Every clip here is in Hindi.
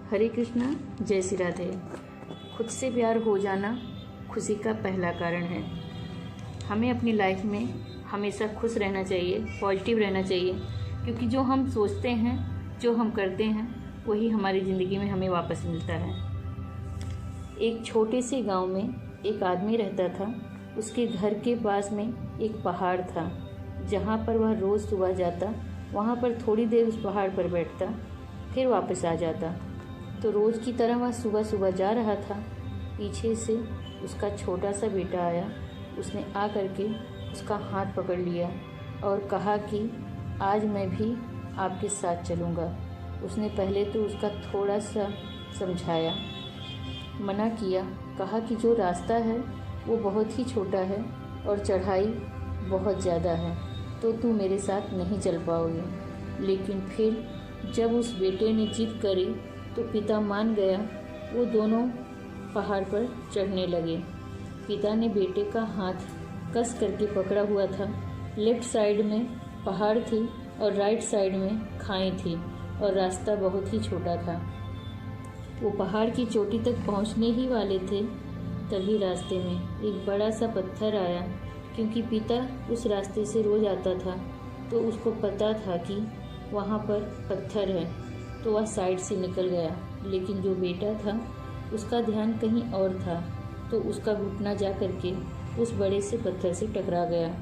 हरे कृष्णा, जय श्री राधे। खुद से प्यार हो जाना खुशी का पहला कारण है। हमें अपनी लाइफ में हमेशा खुश रहना चाहिए, पॉजिटिव रहना चाहिए, क्योंकि जो हम सोचते हैं, जो हम करते हैं, वही हमारी ज़िंदगी में हमें वापस मिलता है। एक छोटे से गांव में एक आदमी रहता था। उसके घर के पास में एक पहाड़ था, जहां पर वह रोज़ सुबह जाता, वहां पर थोड़ी देर उस पहाड़ पर बैठता, फिर वापस आ जाता। तो रोज़ की तरह वह सुबह सुबह जा रहा था। पीछे से उसका छोटा सा बेटा आया। उसने आ कर के उसका हाथ पकड़ लिया और कहा कि आज मैं भी आपके साथ चलूँगा। उसने पहले तो उसका थोड़ा सा समझाया, मना किया, कहा कि जो रास्ता है वो बहुत ही छोटा है और चढ़ाई बहुत ज़्यादा है, तो तू मेरे साथ नहीं चल पाओगे। लेकिन फिर जब उस बेटे ने जिद करी तो पिता मान गया। वो दोनों पहाड़ पर चढ़ने लगे। पिता ने बेटे का हाथ कस करके पकड़ा हुआ था। लेफ्ट साइड में पहाड़ थी और राइट साइड में खाई थी और रास्ता बहुत ही छोटा था। वो पहाड़ की चोटी तक पहुंचने ही वाले थे, तभी रास्ते में एक बड़ा सा पत्थर आया। क्योंकि पिता उस रास्ते से रोज आता था, तो उसको पता था कि वहाँ पर पत्थर है, तो वह साइड से निकल गया। लेकिन जो बेटा था उसका ध्यान कहीं और था, तो उसका घुटना जा करके उस बड़े से पत्थर से टकरा गया।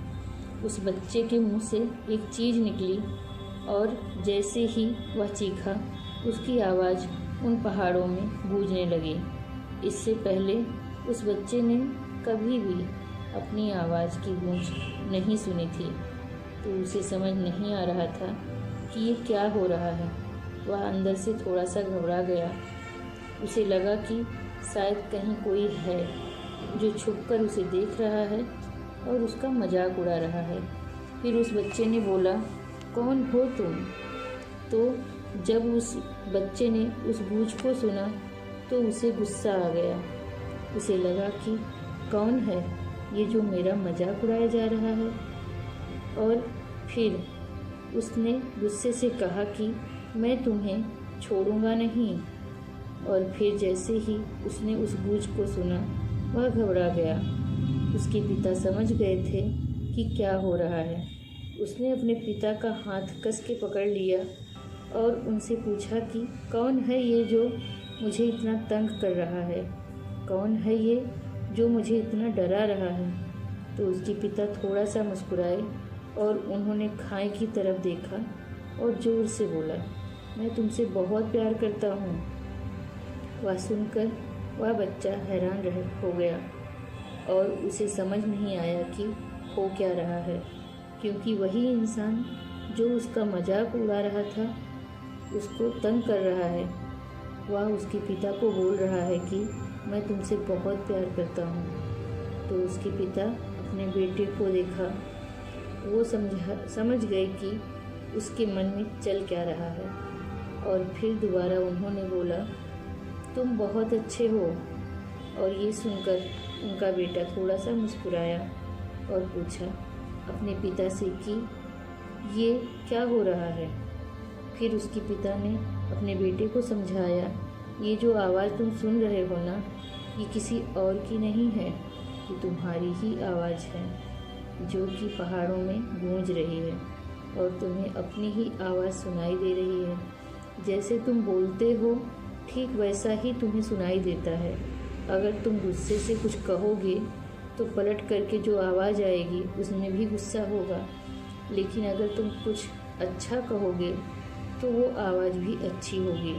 उस बच्चे के मुंह से एक चीज़ निकली और जैसे ही वह चीखा, उसकी आवाज़ उन पहाड़ों में गूंजने लगी। इससे पहले उस बच्चे ने कभी भी अपनी आवाज़ की गूंज नहीं सुनी थी, तो उसे समझ नहीं आ रहा था कि ये क्या हो रहा है। वह अंदर से थोड़ा सा घबरा गया। उसे लगा कि शायद कहीं कोई है जो छुपकर उसे देख रहा है और उसका मजाक उड़ा रहा है। फिर उस बच्चे ने बोला, कौन हो तुम? तो जब उस बच्चे ने उस गूंज को सुना तो उसे गुस्सा आ गया। उसे लगा कि कौन है ये जो मेरा मजाक उड़ाया जा रहा है। और फिर उसने गुस्से से कहा कि मैं तुम्हें छोड़ूंगा नहीं। और फिर जैसे ही उसने उस गूंज को सुना, वह घबरा गया। उसके पिता समझ गए थे कि क्या हो रहा है। उसने अपने पिता का हाथ कस के पकड़ लिया और उनसे पूछा कि कौन है ये जो मुझे इतना तंग कर रहा है? कौन है ये जो मुझे इतना डरा रहा है? तो उसके पिता थोड़ा सा मुस्कुराए और उन्होंने खाई की तरफ देखा और ज़ोर से बोला, मैं तुमसे बहुत प्यार करता हूँ। वह सुनकर वह बच्चा हैरान हो गया और उसे समझ नहीं आया कि हो क्या रहा है, क्योंकि वही इंसान जो उसका मजाक उड़ा रहा था, उसको तंग कर रहा है। वह उसके पिता को बोल रहा है कि मैं तुमसे बहुत प्यार करता हूँ। तो उसके पिता अपने बेटे को देखा। वो समझ गए कि उसके मन में चल क्या रहा है। और फिर दोबारा उन्होंने बोला, तुम बहुत अच्छे हो। और ये सुनकर उनका बेटा थोड़ा सा मुस्कुराया और पूछा अपने पिता से कि ये क्या हो रहा है। फिर उसके पिता ने अपने बेटे को समझाया, ये जो आवाज़ तुम सुन रहे हो ना, ये किसी और की नहीं है, ये तुम्हारी ही आवाज़ है, जो कि पहाड़ों में गूंज रही है और तुम्हें अपनी ही आवाज़ सुनाई दे रही है। जैसे तुम बोलते हो, ठीक वैसा ही तुम्हें सुनाई देता है। अगर तुम गुस्से से कुछ कहोगे तो पलट करके जो आवाज़ आएगी उसमें भी गुस्सा होगा, लेकिन अगर तुम कुछ अच्छा कहोगे तो वो आवाज़ भी अच्छी होगी।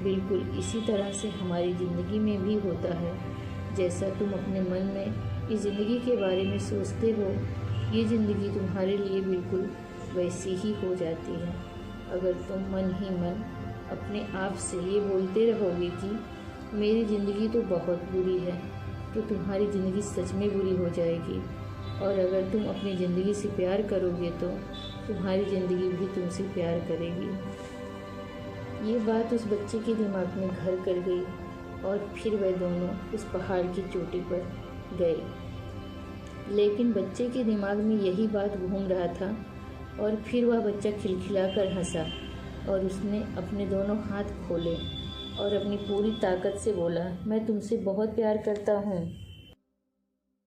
बिल्कुल इसी तरह से हमारी ज़िंदगी में भी होता है। जैसा तुम अपने मन में इस ज़िंदगी के बारे में सोचते हो, ये ज़िंदगी तुम्हारे लिए बिल्कुल वैसी ही हो जाती है। अगर तुम मन ही मन अपने आप से ये बोलते रहोगे कि मेरी ज़िंदगी तो बहुत बुरी है, तो तुम्हारी ज़िंदगी सच में बुरी हो जाएगी। और अगर तुम अपनी ज़िंदगी से प्यार करोगे तो तुम्हारी ज़िंदगी भी तुमसे प्यार करेगी। ये बात उस बच्चे के दिमाग में घर कर गई और फिर वह दोनों उस पहाड़ की चोटी पर गए। लेकिन बच्चे के दिमाग में यही बात घूम रहा था और फिर वह बच्चा खिलखिलाकर हंसा और उसने अपने दोनों हाथ खोले और अपनी पूरी ताकत से बोला, मैं तुमसे बहुत प्यार करता हूँ।